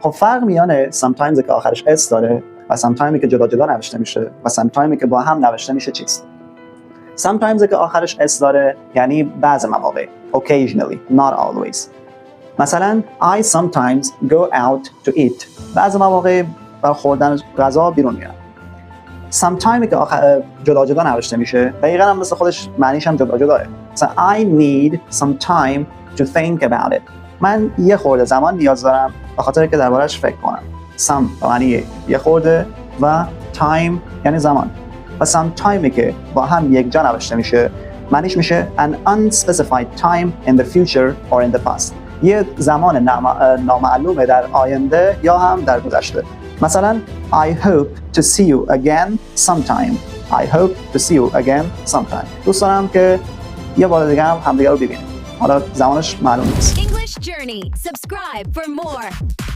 خب فرق میانه sometimes که آخرش s داره و sometimes که جدا جدا نوشته میشه و sometimes که با هم نوشته میشه چیست؟ sometimes که آخرش s داره یعنی بعض مواقع occasionally not always. مثلا I sometimes go out to eat. بعض مواقع برای خوردن غذا بیرون میرم. sometime که آخر جدا جدا نوشته میشه دقیقاً هم مثل خودش معنیش هم جدا جداه. مثلا I need some time to think about it. من یه خورده زمان نیاز دارم به خاطر که دربارش فکر کنم. some یعنی یه خورده و time یعنی زمان. و some time که با هم یک جا نوشته میشه معنیش میشه an unspecified time in the future or in the past. یه زمان نامعلومه در آینده یا هم در گذشته. مثلا I hope to see you again sometime. I hope to see you again sometime. دوست دارم که یه بار دیگه هم همدیگه رو ببینیم. حالا زمانش معلوم نیست. English Journey. Subscribe for more.